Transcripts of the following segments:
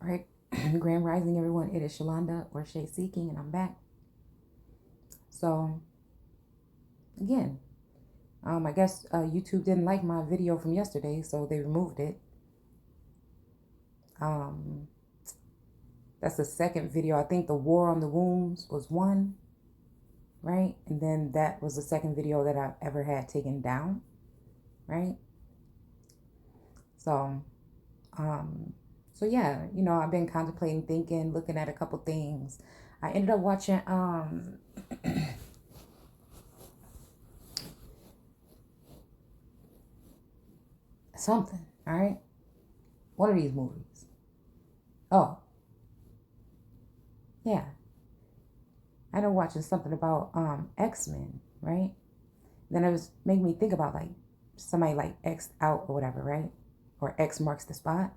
Right. Grand Rising, everyone. It is Shalonda or Shay Seeking, and I'm back. So, again, I guess YouTube didn't like my video from yesterday, so they removed it. Um, that's the second video. I think the War on the Wombs was one, right? And then that was the second video that I've ever had taken down, right? So, um, so yeah, I've been contemplating, thinking, looking at a couple things. I ended up watching something, all right? One of these movies. Oh, yeah. I ended up watching something about X-Men, right? Then it was making me think about like somebody like X out or whatever, right? Or X marks the spot.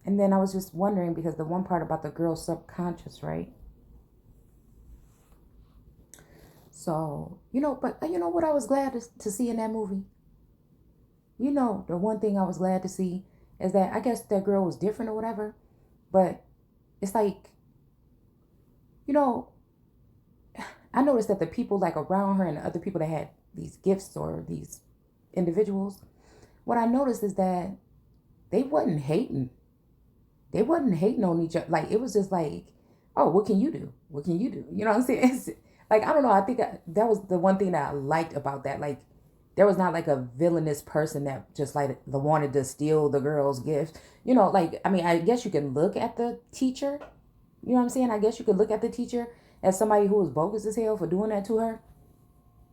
And then I was just wondering because the one part about the girl's subconscious, right? So, but you know what I was glad to see in that movie? The one thing I was glad to see is that I guess that girl was different or whatever, but it's like, you know, I noticed that the people like around her and the other people that had these gifts or these individuals, what I noticed is that they wasn't hating. They wasn't hating on each other. Like, it was just like, oh, what can you do? What can you do? You know what I'm saying? Like, I don't know. I think that was the one thing that I liked about that. Like, there was not like a villainous person that just like wanted to steal the girl's gift. Like, I mean, I guess you can look at the teacher. You know what I'm saying? I guess you could look at the teacher as somebody who was bogus as hell for doing that to her.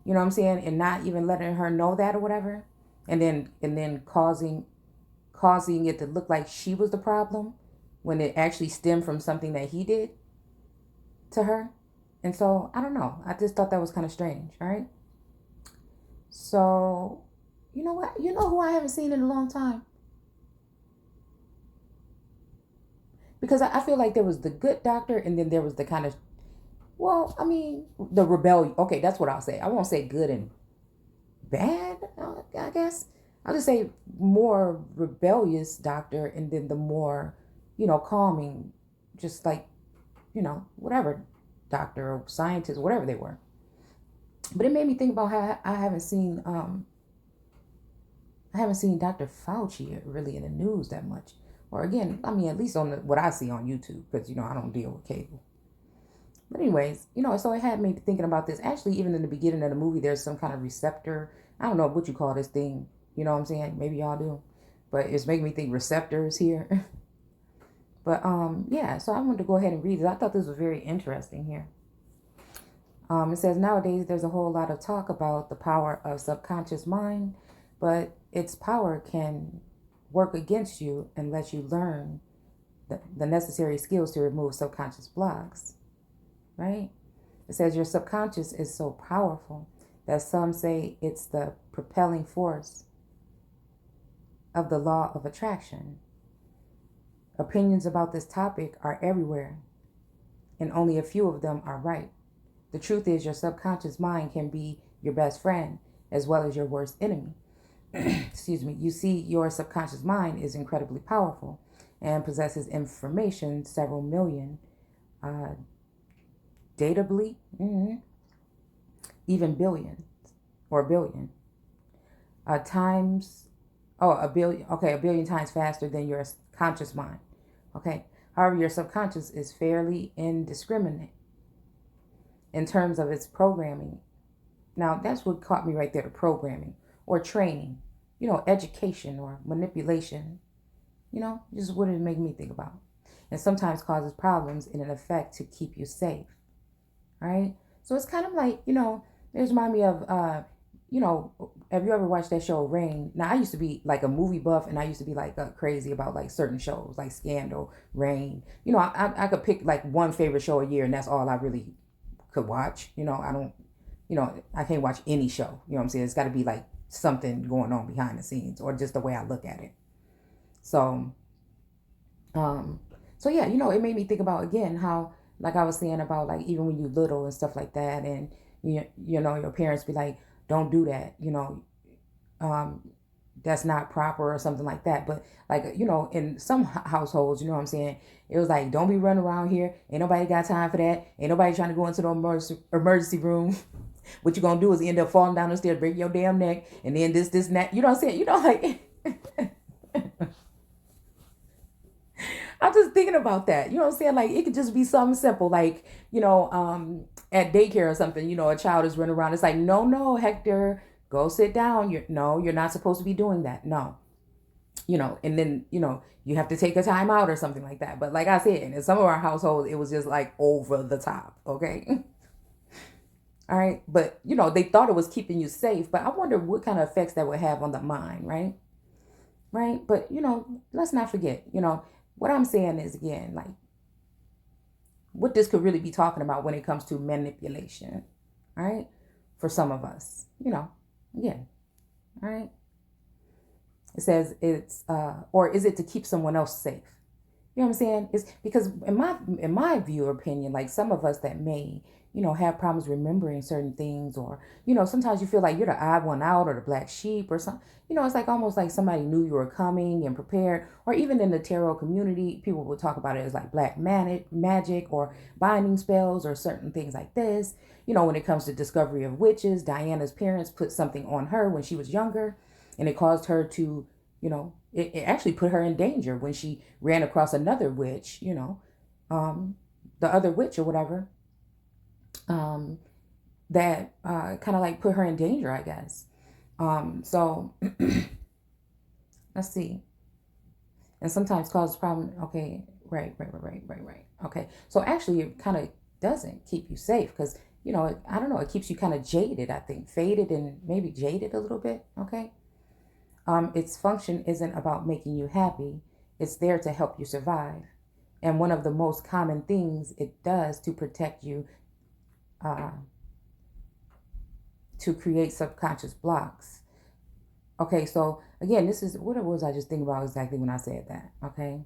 You know what I'm saying? And not even letting her know that or whatever. And then causing it to look like she was the problem when it actually stemmed from something that he did to her. And so, I don't know. I just thought that was kind of strange, all right? So, you know what? You know who I haven't seen in a long time? Because I feel like there was the good doctor and then there was the kind of, well, I mean, the rebellion. Okay, that's what I'll say. I won't say good and bad, I guess. I'll just say more rebellious doctor and then the more, calming, just like, whatever doctor or scientist, whatever they were. But it made me think about how I haven't seen Dr. Fauci really in the news that much. Or again, I mean, at least on what I see on YouTube, because I don't deal with cable. But anyways, so it had me thinking about this. Actually, even in the beginning of the movie, there's some kind of receptor. I don't know what you call this thing. You know what I'm saying? Maybe y'all do. But it's making me think receptors here. But yeah, so I wanted to go ahead and read it. I thought this was very interesting here. It says nowadays there's a whole lot of talk about the power of subconscious mind, but its power can work against you and let you learn the necessary skills to remove subconscious blocks, right? It says your subconscious is so powerful that some say it's the propelling force of the law of attraction. Opinions about this topic are everywhere, and only a few of them are right. The truth is, your subconscious mind can be your best friend as well as your worst enemy. Excuse me. You see, your subconscious mind is incredibly powerful and possesses information several million, datably, even billions or a billion times. Oh, a billion. Okay, a billion times faster than your conscious mind. Okay. However, your subconscious is fairly indiscriminate in terms of its programming. Now, that's what caught me right there, the programming or training, education or manipulation, this is what it made me think about. And sometimes causes problems in an effect to keep you safe, right? So it's kind of like, it reminds me of, have you ever watched that show Rain? Now, I used to be like a movie buff and I used to be like crazy about like certain shows like Scandal, Rain. I could pick like one favorite show a year and that's all I really could watch. I don't, I can't watch any show. You know what I'm saying? It's got to be like something going on behind the scenes or just the way I look at it. So, so yeah, it made me think about again how, like I was saying about like even when you're little and stuff like that, and your parents be like, don't do that. that's not proper or something like that. But like, in some households, you know what I'm saying? It was like, don't be running around here. Ain't nobody got time for that. Ain't nobody trying to go into the emergency room. What you gonna do is end up falling down the stairs, break your damn neck, and then this, and that. You know what I'm saying? Like, I'm just thinking about that. You know what I'm saying? Like, it could just be something simple, like, at daycare or something, a child is running around. It's like, no, no, Hector, go sit down. You're not supposed to be doing that. No. And then, you have to take a time out or something like that. But like I said, in some of our households, it was just like over the top. Okay. All right. But, they thought it was keeping you safe. But I wonder what kind of effects that would have on the mind. Right. Right. But, let's not forget, what I'm saying is, again, like, what this could really be talking about when it comes to manipulation. All right. For some of us, again. All right. It says or is it to keep someone else safe? You know what I'm saying? It's because in my view or opinion, like some of us that may, have problems remembering certain things, or, sometimes you feel like you're the odd one out or the black sheep or something. It's like almost like somebody knew you were coming and prepared. Or even in the tarot community, people will talk about it as like black magic or binding spells or certain things like this. When it comes to discovery of witches, Diana's parents put something on her when she was younger, and it caused her to, it actually put her in danger when she ran across another witch, the other witch or whatever, that kind of like put her in danger, I guess. So let's see. And sometimes causes problem. Okay, right. Okay, so actually it kind of doesn't keep you safe because, I don't know, it keeps you kind of jaded, I think. Faded and maybe jaded a little bit, okay? Its function isn't about making you happy. It's there to help you survive. And one of the most common things it does to protect you, to create subconscious blocks. Okay, so again, this is, what was I just thinking about exactly when I said that, okay?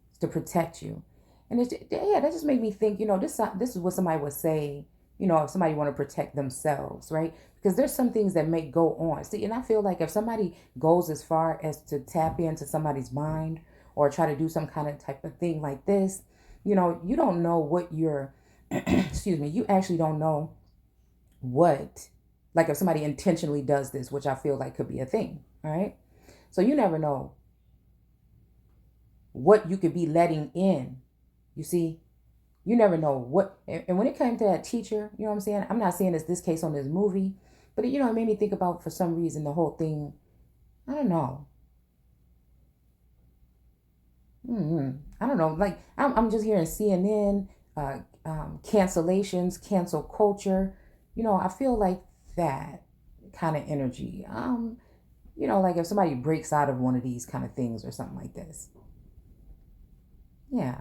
It's to protect you. And that just made me think, this is what somebody would say, if somebody want to protect themselves, right? Because there's some things that may go on. See, and I feel like if somebody goes as far as to tap into somebody's mind or try to do some kind of type of thing like this, you don't know what you're, excuse me, you actually don't know what, like if somebody intentionally does this, which I feel like could be a thing, all right? So you never know what you could be letting in, you see? You never know what, and when it came to that teacher, you know what I'm saying? I'm not saying it's this case on this movie, but it made me think about, for some reason, the whole thing. I don't know. I don't know. Like, I'm just hearing CNN, cancellations, cancel culture. I feel like that kind of energy. Like if somebody breaks out of one of these kind of things or something like this. Yeah.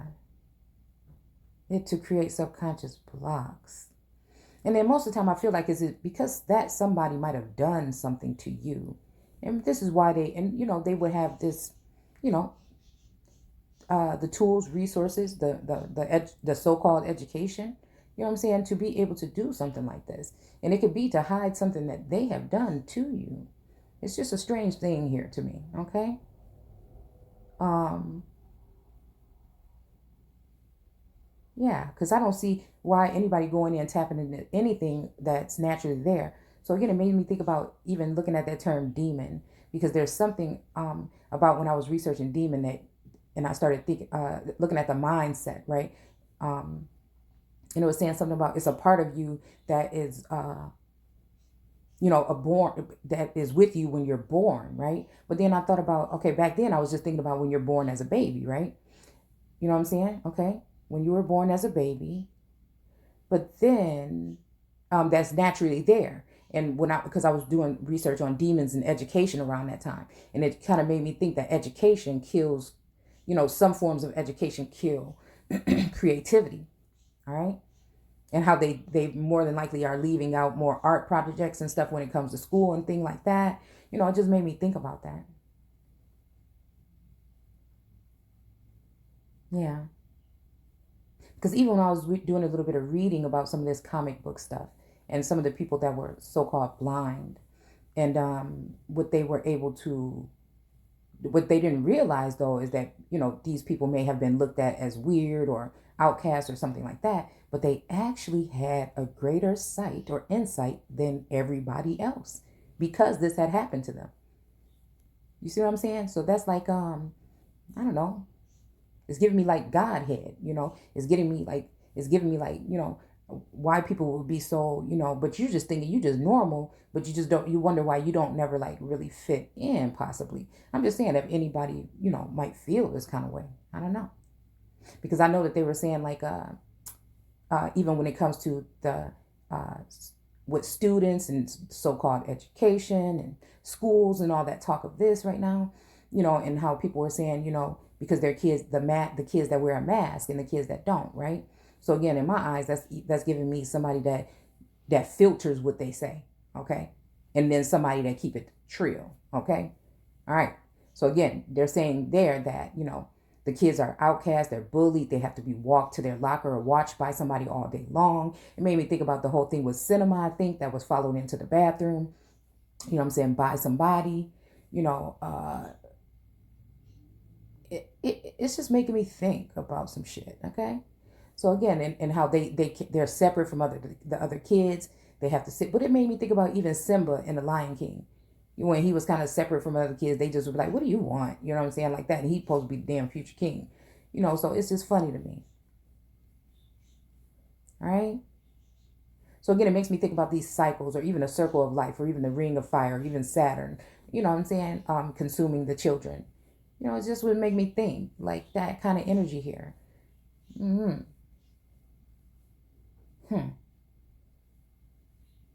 It to create subconscious blocks. And then most of the time I feel like, is it because that somebody might have done something to you? And this is why they would have this, the tools, resources, the so-called education, you know what I'm saying, to be able to do something like this. And it could be to hide something that they have done to you. It's just a strange thing here to me, okay? Yeah, because I don't see why anybody going in and tapping into anything that's naturally there. So again, it made me think about even looking at that term demon, because there's something about when I was researching demon and I started thinking, looking at the mindset, right? And it was saying something about it's a part of you that is, a born, that is with you when you're born, right? But then I thought about, okay, back then I was just thinking about when you're born as a baby, right? You know what I'm saying? Okay. When you were born as a baby, but then that's naturally there. And because I was doing research on demons and education around that time, and it kind of made me think that education kills, some forms of education kill creativity, all right? And how they more than likely are leaving out more art projects and stuff when it comes to school and things like that. It just made me think about that. Yeah. Because even when I was doing a little bit of reading about some of this comic book stuff and some of the people that were so-called blind, And what they were able to, what they didn't realize though is that, these people may have been looked at as weird or outcast or something like that, but they actually had a greater sight or insight than everybody else because this had happened to them. You see what I'm saying? So that's like, I don't know. It's giving me like Godhead, it's giving me like, why people would be so, but you're just thinking you just normal, but you just don't, you wonder why you don't never like really fit in possibly. I'm just saying if anybody, might feel this kind of way. I don't know. Because I know that they were saying like, even when it comes to the, uh, with students and so-called education and schools and all that talk of this right now, and how people were saying, because their kids, the kids that wear a mask and the kids that don't, right? So again, in my eyes, that's giving me somebody that filters what they say, okay, and then somebody that keep it trill, okay, all right. So again, they're saying there that the kids are outcast, they're bullied, they have to be walked to their locker or watched by somebody all day long. It made me think about the whole thing with cinema, I think, that was followed into the bathroom, what I'm saying, by somebody, you know, uh, it's just making me think about some shit, okay? So again, and how they're separate from the other kids. They have to sit, but it made me think about even Simba in The Lion King. When he was kind of separate from other kids, they just would be like, "What do you want?" You know what I'm saying, like that. And he's supposed to be the damn future king, So it's just funny to me. All right. So again, it makes me think about these cycles, or even a circle of life, or even the ring of fire, or even Saturn. You know what I'm saying? Consuming the children. It just would make me think like that kind of energy here. Hmm. Hmm.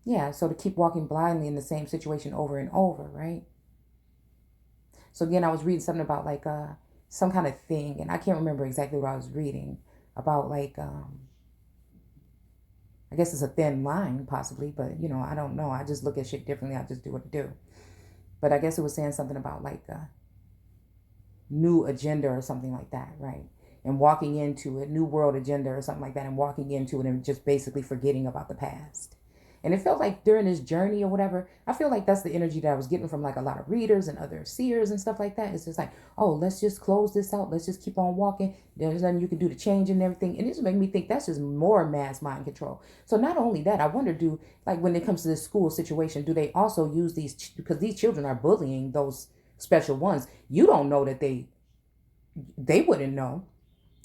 Yeah. So to keep walking blindly in the same situation over and over, right? So again, I was reading something about like some kind of thing, and I can't remember exactly what I was reading about. Like I guess it's a thin line, possibly, but I don't know. I just look at shit differently. I just do what I do. But I guess it was saying something about like a new agenda or something like that, right? And walking into a new world agenda or something like that, and walking into it and just basically forgetting about the past. And it felt like during this journey or whatever, I feel like that's the energy that I was getting from like a lot of readers and other seers and stuff like that. It's just like, oh, let's just close this out. Let's just keep on walking. There's nothing you can do to change and everything. And it just made me think that's just more mass mind control. So not only that, I wonder, like when it comes to this school situation, do they also use because these children are bullying those special ones. You don't know that they wouldn't know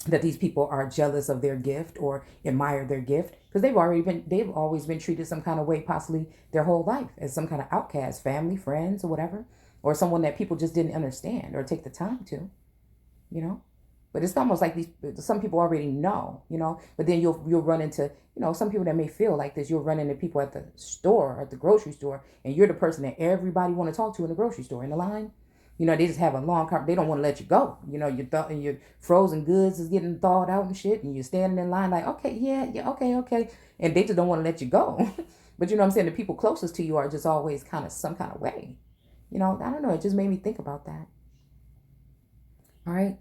that these people are jealous of their gift or admire their gift, because they've always been treated some kind of way, possibly their whole life, as some kind of outcast, family, friends, or whatever, or someone that people just didn't understand or take the time to, you know. But it's almost like some people already know, but then you'll run into, some people that may feel like this. You'll run into people at the store, at the grocery store, and you're the person that everybody want to talk to in the grocery store, in the line. They just have a long conversation. They don't want to let you go. Your frozen goods is getting thawed out and shit, and you're standing in line like, okay, yeah, okay, and they just don't want to let you go. But you know what I'm saying? The people closest to you are just always kind of some kind of way. I don't know. It just made me think about that. All right.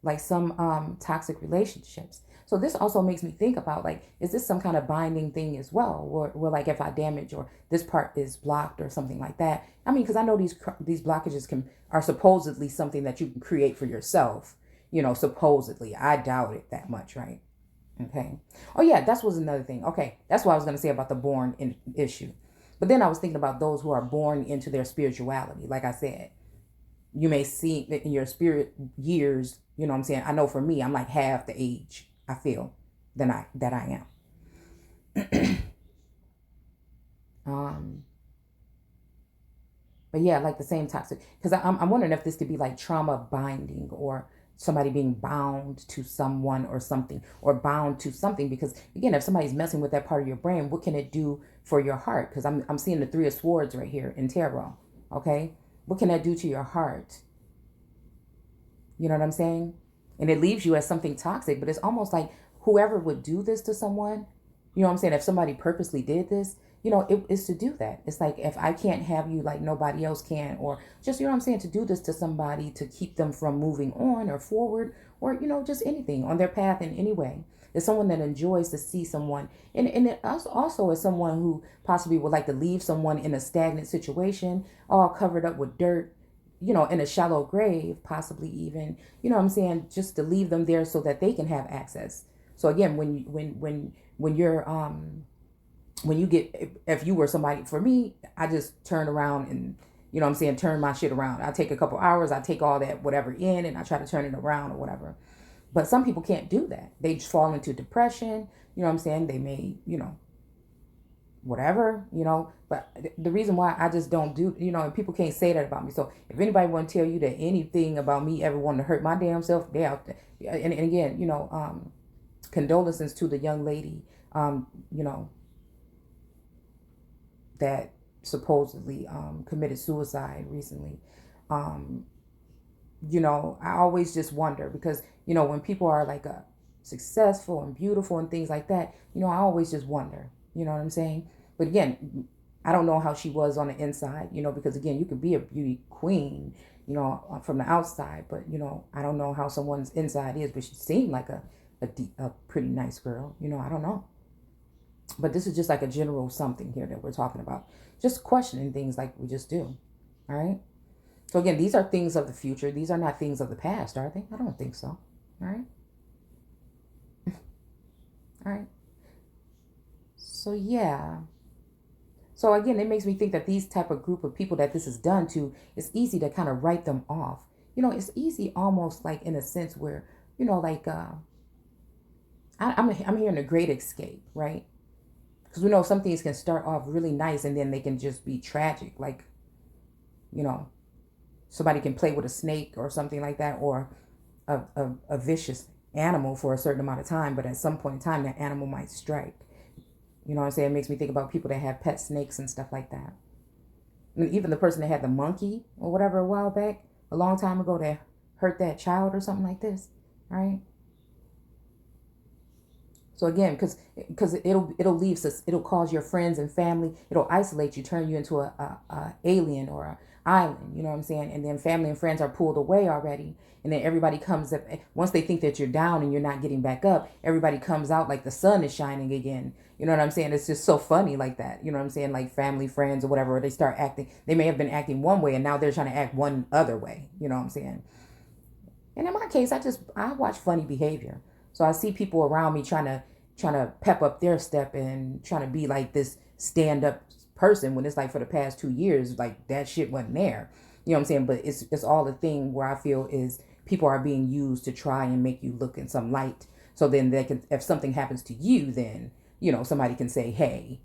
Like some toxic relationships. So this also makes me think about, like, is this some kind of binding thing as well, where like if I damage or this part is blocked or something like that. I mean, because I know these blockages are supposedly something that you can create for yourself. Supposedly. I doubt it that much, right? Okay. Oh yeah, that was another thing. Okay, that's what I was gonna say about the issue. But then I was thinking about those who are born into their spirituality. Like I said, you may see in your spirit years, what I'm saying? I know for me, I'm like half the age I feel that I am. um, but yeah, like the same toxic, because I'm wondering if this could be like trauma binding, or somebody being bound to someone or something, or bound to something. Because again, if somebody's messing with that part of your brain, what can it do for your heart? Because I'm seeing the Three of Swords right here in tarot. Okay, what can that do to your heart? You know what I'm saying? And it leaves you as something toxic, but it's almost like whoever would do this to someone, you know what I'm saying? If somebody purposely did this, it is to do that. It's like, if I can't have you, like nobody else can, or just, what I'm saying, to do this to somebody to keep them from moving on or forward, or, just anything on their path in any way. It's someone that enjoys to see someone, and it also is someone who possibly would like to leave someone in a stagnant situation, all covered up with dirt, in a shallow grave, possibly even, what I'm saying, just to leave them there so that they can have access. So again, when you're when you get, if you were somebody, for me, I just turn around and, what I'm saying, turn my shit around. I take a couple hours, I take all that whatever in, and I try to turn it around or whatever. But some people can't do that. They just fall into depression. What I'm saying? They may, whatever, but the reason why I just don't do, and people can't say that about me. So if anybody want to tell you that anything about me ever wanting to hurt my damn self, they out there. And again, condolences to the young lady, that supposedly committed suicide recently. I always just wonder, because, when people are like successful and beautiful and things like that, I always just wonder, you know what I'm saying? But again, I don't know how she was on the inside, because again, you could be a beauty queen, from the outside, but, I don't know how someone's inside is, but she seemed like a pretty nice girl, I don't know. But this is just like a general something here that we're talking about. Just questioning things like we just do. All right. So again, these are things of the future. These are not things of the past, are they? I don't think so. All right. All right. So yeah. So again, it makes me think that these type of group of people that this is done to, it's easy to kind of write them off. It's easy almost like in a sense where, like I'm hearing a great escape, right? Because we know some things can start off really nice and then they can just be tragic. Like, somebody can play with a snake or something like that, or a vicious animal for a certain amount of time. But at some point in time, that animal might strike. You know what I'm saying? It makes me think about people that have pet snakes and stuff like that. And even the person that had the monkey or whatever a while back, a long time ago, that hurt that child or something like this, right? So again, because it'll leave us, it'll cause your friends and family, it'll isolate you, turn you into a alien or a island. You know what I'm saying? And then family and friends are pulled away already, and then everybody comes up once they think that you're down and you're not getting back up. Everybody comes out like the sun is shining again. You know what I'm saying? It's just so funny like that. You know what I'm saying? Like family, friends, or whatever. Or they start acting. They may have been acting one way, and now they're trying to act one other way. You know what I'm saying? And in my case, I watch funny behavior. So I see people around me trying to pep up their step and trying to be like this stand up person, when it's like for the past 2 years, like that shit wasn't there. You know what I'm saying? But it's all the thing where I feel is people are being used to try and make you look in some light. So then they can, if something happens to you, then, somebody can say, hey,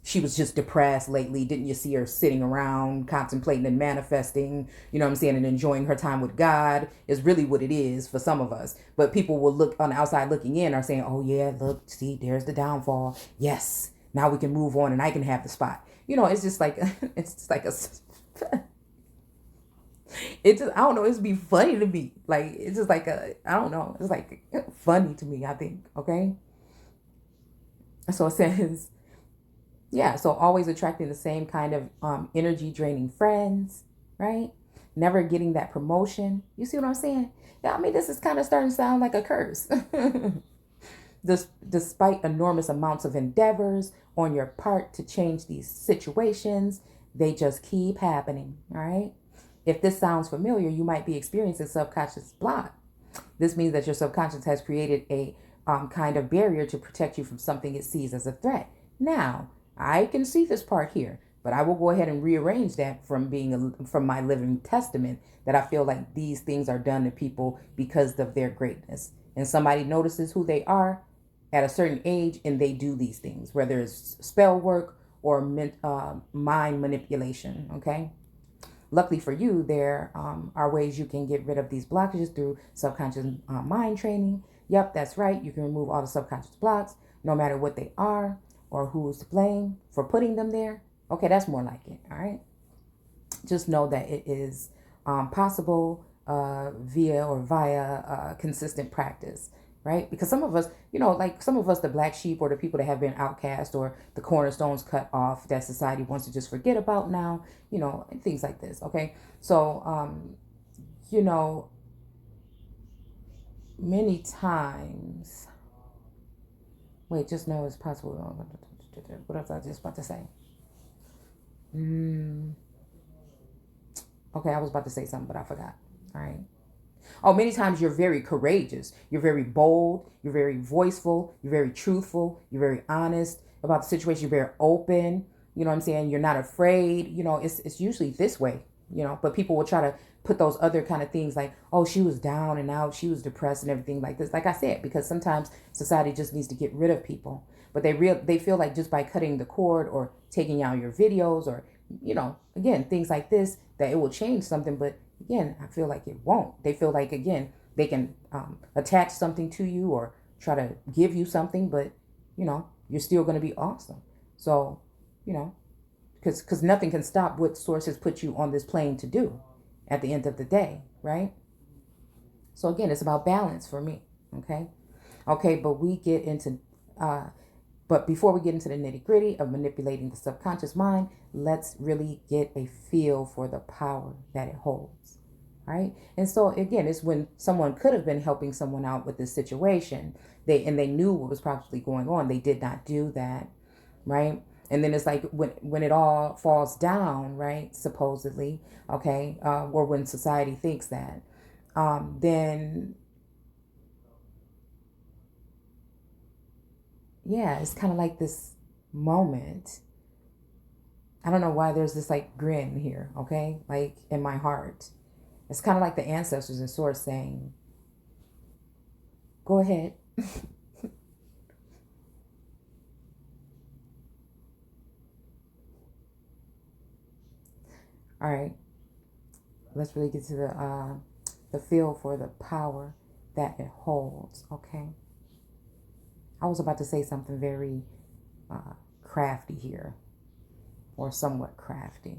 she was just depressed lately. Didn't you see her sitting around contemplating and manifesting, you know what I'm saying, and enjoying her time with God is really what it is for some of us. But people will look on the outside looking in are saying, oh yeah, look, see, there's the downfall. Yes, now we can move on and I can have the spot. It's just like, it's just like I don't know, it's be funny to me. Like, it's just like I don't know, it's like funny to me, I think, okay? So it says, yeah, so always attracting the same kind of energy draining friends, right? Never getting that promotion. You see what I'm saying? Yeah, I mean, this is kind of starting to sound like a curse. Despite enormous amounts of endeavors on your part to change these situations, they just keep happening, all right? If this sounds familiar, you might be experiencing subconscious block. This means that your subconscious has created a kind of barrier to protect you from something it sees as a threat. Now, I can see this part here, but I will go ahead and rearrange that from my living testament, that I feel like these things are done to people because of their greatness. And somebody notices who they are at a certain age and they do these things, whether it's spell work or mind manipulation, okay? Luckily for you, there are ways you can get rid of these blockages through subconscious mind training. Yep, that's right. You can remove all the subconscious blocks, no matter what they are or who's to blame for putting them there. Okay, that's more like it, all right? Just know that it is possible via consistent practice. right? Because some of us, like some of us, the black sheep or the people that have been outcast or the cornerstones cut off that society wants to just forget about now, and things like this, okay? So, you know, many times, wait, just know it's possible. What else I was just about to say? Okay, I was about to say something, but I forgot. All right. Oh, many times you're very courageous. You're very bold. You're very voiceful. You're very truthful. You're very honest about the situation. You're very open. You know what I'm saying? You're not afraid. It's usually this way, but people will try to put those other kind of things like, oh, she was down and out. She was depressed and everything like this. Like I said, because sometimes society just needs to get rid of people. But they feel like just by cutting the cord or taking out your videos or, again, things like this, that it will change something. But again, I feel like it won't. They feel like, again, they can attach something to you or try to give you something, but, you're still going to be awesome. So, because nothing can stop what source has put you on this plane to do at the end of the day, right? So again, it's about balance for me, okay? Okay, but before we get into the nitty gritty of manipulating the subconscious mind, let's really get a feel for the power that it holds. Right. And so again, it's when someone could have been helping someone out with this situation, they knew what was probably going on. They did not do that. Right. And then it's like when it all falls down, right, supposedly, okay, or when society thinks that, then yeah, it's kind of like this moment. I don't know why there's this like grin here, okay, like in my heart. It's kind of like the ancestors and source saying, go ahead. All right, let's really get to the feel for the power that it holds, okay? I was about to say something very crafty here, or somewhat crafty.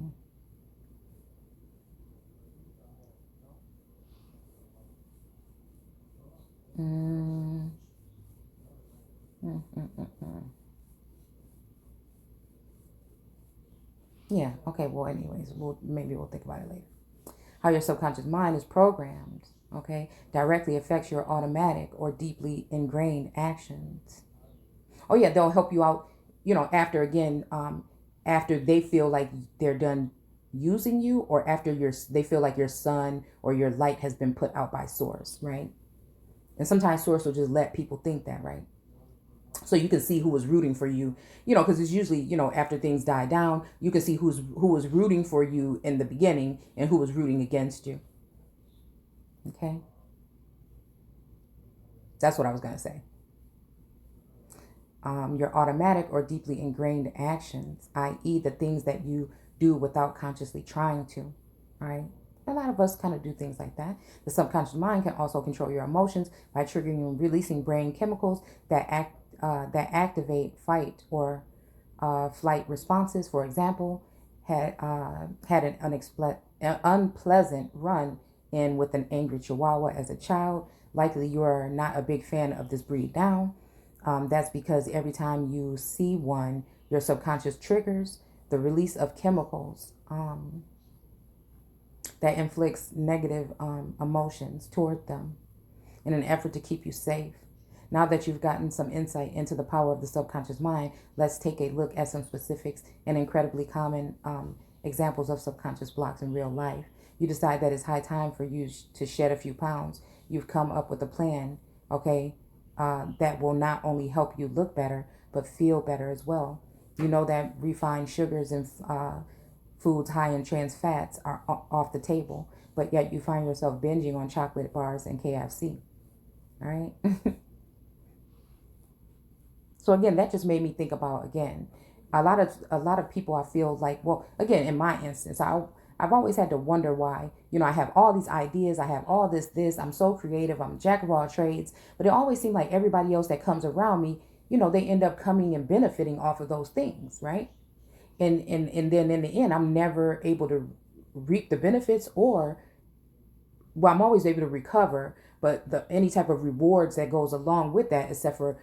Mm. Mm, mm, mm, mm. Yeah, okay, well, anyways, maybe we'll think about it later. How your subconscious mind is programmed, okay, directly affects your automatic or deeply ingrained actions. Oh yeah, they'll help you out, after again, after they feel like they're done using you, or after they feel like your sun or your light has been put out by source, right? And sometimes source will just let people think that, right? So you can see who was rooting for you, because it's usually, after things die down, you can see who was rooting for you in the beginning and who was rooting against you. Okay, that's what I was gonna say. Your automatic or deeply ingrained actions, i.e., the things that you do without consciously trying to, right? A lot of us kind of do things like that. The subconscious mind can also control your emotions by triggering and releasing brain chemicals that activate fight or flight responses. For example, had an unpleasant run in with an angry Chihuahua as a child. Likely, you are not a big fan of this breed now. That's because every time you see one, your subconscious triggers the release of chemicals that inflicts negative emotions toward them in an effort to keep you safe. Now that you've gotten some insight into the power of the subconscious mind, let's take a look at some specifics and incredibly common examples of subconscious blocks in real life. You decide that it's high time for you to shed a few pounds. You've come up with a plan, okay, that will not only help you look better, but feel better as well. You know that refined sugars and foods high in trans fats are off the table, but yet you find yourself binging on chocolate bars and KFC. All right. So again, that just made me think about again a lot of people. I feel like, well, again, in my instance, I've always had to wonder why, I have all these ideas, I have all this, I'm so creative, I'm jack of all trades, but it always seemed like everybody else that comes around me, they end up coming and benefiting off of those things, right? And then in the end, I'm never able to reap the benefits or well, I'm always able to recover, but any type of rewards that goes along with that, except for,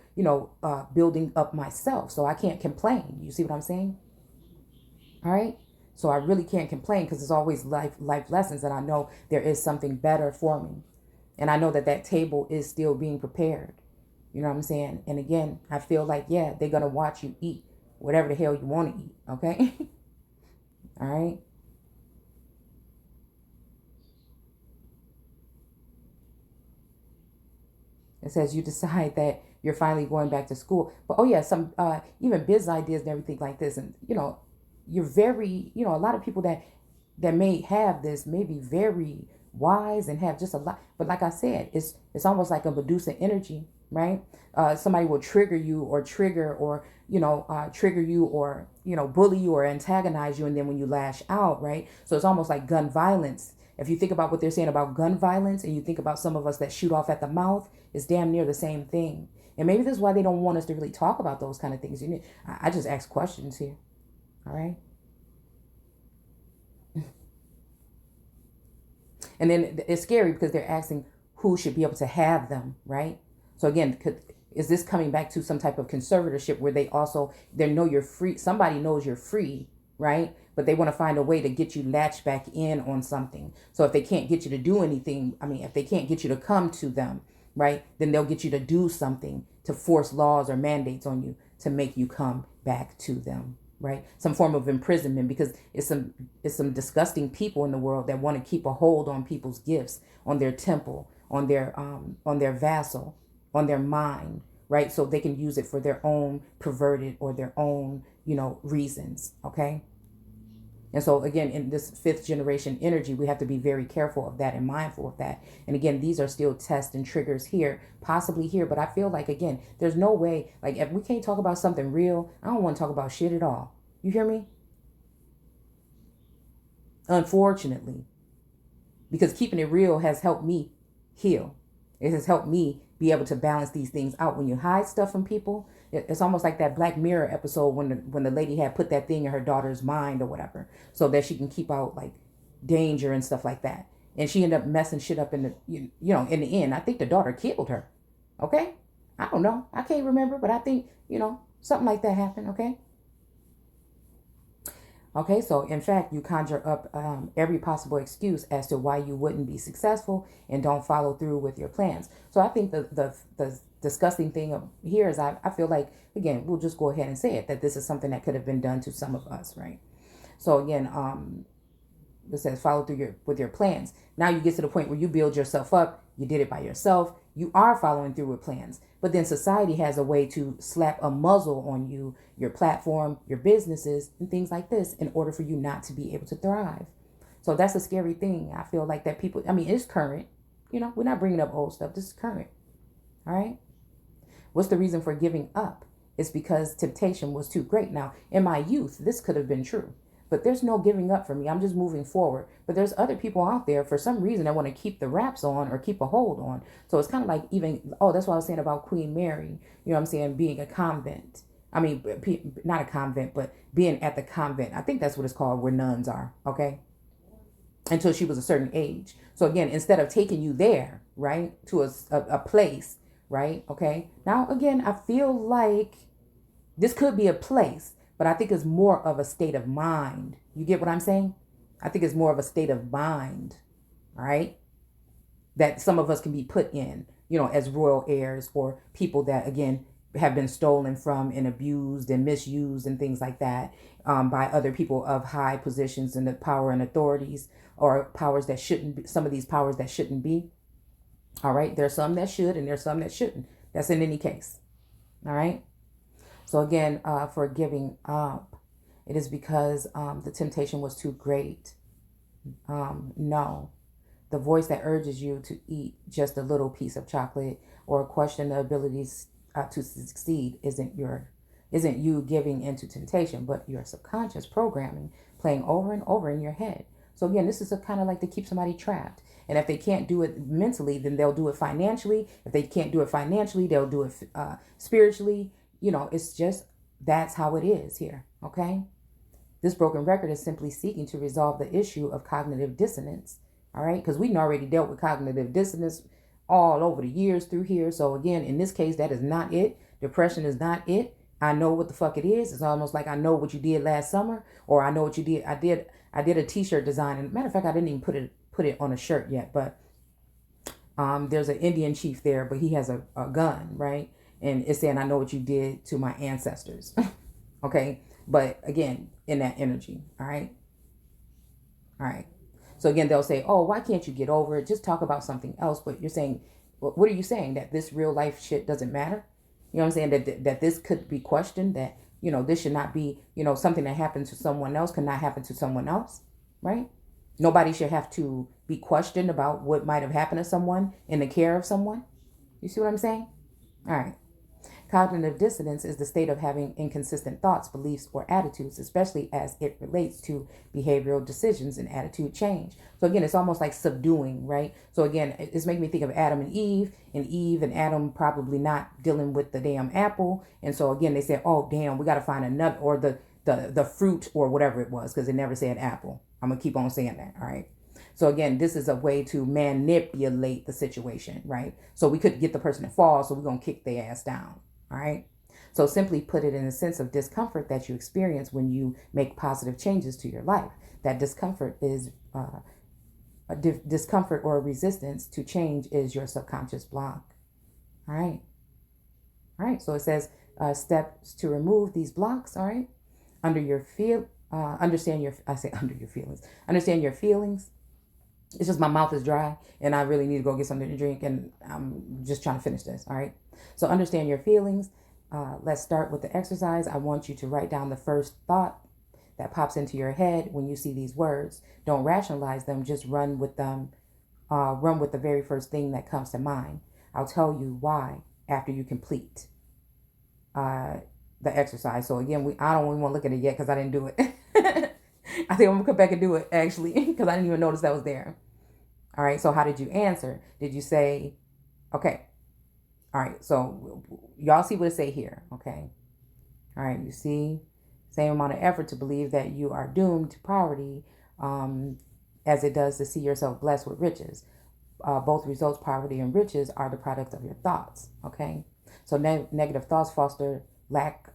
building up myself. So I can't complain. You see what I'm saying? All right. So I really can't complain because it's always life lessons. And I know there is something better for me. And I know that that table is still being prepared. You know what I'm saying? And again, I feel like, yeah, they're going to watch you eat whatever the hell you want to eat. Okay. All right. It says you decide that you're finally going back to school. But oh yeah, some even biz ideas and everything like this. And you're very, a lot of people that may have this may be very wise and have just a lot. But like I said, it's almost like a Medusa energy, right? Somebody will trigger you or trigger you or bully you or antagonize you, and then when you lash out, right? So it's almost like gun violence. If you think about what they're saying about gun violence, and you think about some of us that shoot off at the mouth, it's damn near the same thing. And maybe this is why they don't want us to really talk about those kind of things. I just ask questions here. All right. And then it's scary because they're asking who should be able to have them, right? So again, is this coming back to some type of conservatorship where they know you're free? Somebody knows you're free, right? But they want to find a way to get you latched back in on something. So if they can't get you to do anything, if they can't get you to come to them, right, then they'll get you to do something to force laws or mandates on you to make you come back to them, right? Some form of imprisonment, because it's some disgusting people in the world that want to keep a hold on people's gifts, on their temple, on their vassal, on their mind, right? So they can use it for their own perverted or their own, reasons, okay? And so again, in this fifth generation energy, we have to be very careful of that and mindful of that. And again, these are still tests and triggers here, possibly here. But I feel like, again, there's no way, like if we can't talk about something real, I don't want to talk about shit at all. You hear me? Unfortunately, because keeping it real has helped me heal. It has helped me be able to balance these things out. When you hide stuff from people, it's almost like that Black Mirror episode when the lady had put that thing in her daughter's mind or whatever, so that she can keep out like danger and stuff like that. And she ended up messing shit up in in the end. I think the daughter killed her. Okay, I don't know. I can't remember, but I think something like that happened. Okay. Okay, so in fact, you conjure up every possible excuse as to why you wouldn't be successful and don't follow through with your plans. So I think the disgusting thing here is I feel like, again, we'll just go ahead and say it, that this is something that could have been done to some of us, right? So again, it says follow through with your plans. Now you get to the point where you build yourself up. You did it by yourself. You are following through with plans. But then society has a way to slap a muzzle on you, your platform, your businesses, and things like this in order for you not to be able to thrive. So that's a scary thing. I feel like that people, it's current. We're not bringing up old stuff. This is current. All right. What's the reason for giving up? It's because temptation was too great. Now, in my youth, this could have been true. But there's no giving up for me. I'm just moving forward. But there's other people out there for some reason that want to keep the wraps on or keep a hold on. So it's kind of like that's what I was saying about Queen Mary. You know what I'm saying? Being a convent. Not a convent, but being at the convent. I think that's what it's called, where nuns are. Okay. Until she was a certain age. So again, instead of taking you there, right, to a place, right? Okay. Now, again, I feel like this could be a place, but I think it's more of a state of mind. You get what I'm saying? I think it's more of a state of mind, all right? That some of us can be put in, as royal heirs, or people that, again, have been stolen from and abused and misused and things like that by other people of high positions in the power and authorities, or powers that shouldn't be, some of these powers that shouldn't be. All right? There's some that should and there's some that shouldn't. That's in any case. All right? So again, for giving up, it is because the temptation was too great. No. The voice that urges you to eat just a little piece of chocolate or question the abilities to succeed isn't you giving into temptation, but your subconscious programming playing over and over in your head. So again, this is a kind of like to keep somebody trapped. And if they can't do it mentally, then they'll do it financially. If they can't do it financially, they'll do it spiritually. It's just, that's how it is here, okay? This broken record is simply seeking to resolve the issue of cognitive dissonance All right. Because we've already dealt with cognitive dissonance all over the years through here. So again, in this case, that is not it. Depression is not it. I know what the fuck it is. It's almost like I know what you did last summer, or I know what you did. I did a t-shirt design. And matter of fact, I didn't even put it on a shirt yet, but there's an Indian chief there, but he has a gun, right? And it's saying, I know what you did to my ancestors. Okay. But again, in that energy. All right. All right. So again, they'll say, oh, why can't you get over it? Just talk about something else. But you're saying, what are you saying? That this real life shit doesn't matter? You know what I'm saying? That this could be questioned, that, this should not be, something that happened to someone else could not happen to someone else, right? Nobody should have to be questioned about what might have happened to someone in the care of someone. You see what I'm saying? All right. Cognitive dissonance is the state of having inconsistent thoughts, beliefs, or attitudes, especially as it relates to behavioral decisions and attitude change. So again, it's almost like subduing, right? So again, it's making me think of Adam and Eve and Adam probably not dealing with the damn apple. And so again, they said, oh, damn, we got to find another, or the fruit or whatever it was, because it never said apple. I'm going to keep on saying that, all right? So again, this is a way to manipulate the situation, right? So we could get the person to fall, so we're going to kick their ass down. All right. So simply put it in a sense of discomfort that you experience when you make positive changes to your life. That discomfort is discomfort or resistance to change is your subconscious block. All right. All right. So it says steps to remove these blocks. All right. Understand your feelings. It's just my mouth is dry and I really need to go get something to drink, and I'm just trying to finish this. All right. So understand your feelings. Let's start with the exercise. I want you to write down the first thought that pops into your head when you see these words. Don't rationalize them. Just run with them. Run with the very first thing that comes to mind. I'll tell you why after you complete the exercise. So again, I don't even want to look at it yet because I didn't do it. I think I'm going to come back and do it, actually, because I didn't even notice that was there. All right. So how did you answer? Did you say, okay. All right. So y'all see what it say here. Okay. All right. You see, same amount of effort to believe that you are doomed to poverty as it does to see yourself blessed with riches. Both results, poverty and riches, are the product of your thoughts. Okay. So negative thoughts foster lack,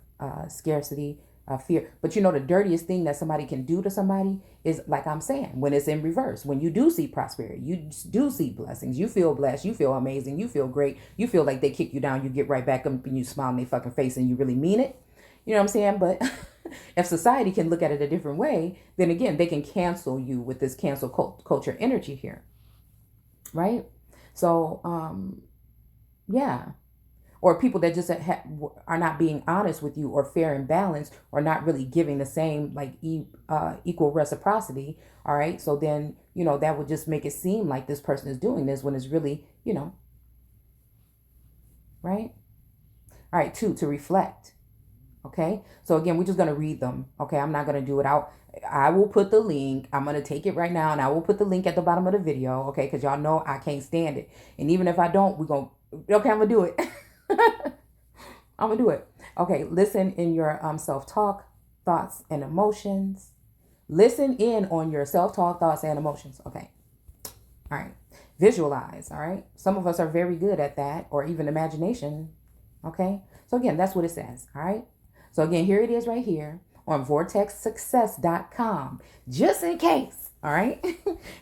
scarcity, fear. But the dirtiest thing that somebody can do to somebody is, like I'm saying, when it's in reverse. When you do see prosperity, you do see blessings, you feel blessed, you feel amazing, you feel great, you feel like they kick you down, you get right back up and you smile in their fucking face and you really mean it. You know what I'm saying? But if society can look at it a different way, then again, they can cancel you with this cancel culture energy here. Right? So, yeah. Or people that just are not being honest with you, or fair and balanced, or not really giving the same equal reciprocity. All right. So then, that would just make it seem like this person is doing this when it's really, right. All right. 2, to reflect. Okay. So again, we're just going to read them. Okay. I'm not going to do it out. I will put the link. I'm going to take it right now and I will put the link at the bottom of the video. Okay. Cause y'all know I can't stand it. And even if I don't, okay, I'm going to do it. I'm gonna do it. Okay, listen in your self-talk, thoughts, and emotions. Listen in on your self-talk, thoughts, and emotions. Okay. All right. Visualize. All right. Some of us are very good at that, or even imagination. Okay. So again, that's what it says. All right. So again, here it is right here on vortexsuccess.com, just in case. All right.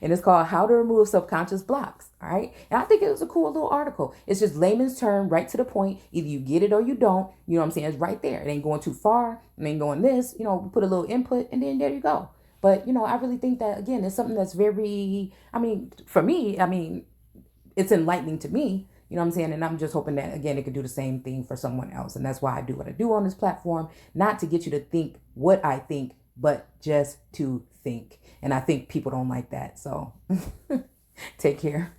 And it's called How to Remove Subconscious Blocks. All right. And I think it was a cool little article. It's just layman's term, right to the point. Either you get it or you don't. You know what I'm saying? It's right there. It ain't going too far. It ain't going this, put a little input and then there you go. But, I really think that, again, it's something that's very, for me, it's enlightening to me. You know what I'm saying? And I'm just hoping that, again, it could do the same thing for someone else. And that's why I do what I do on this platform, not to get you to think what I think, but just to think. And I think people don't like that. So take care.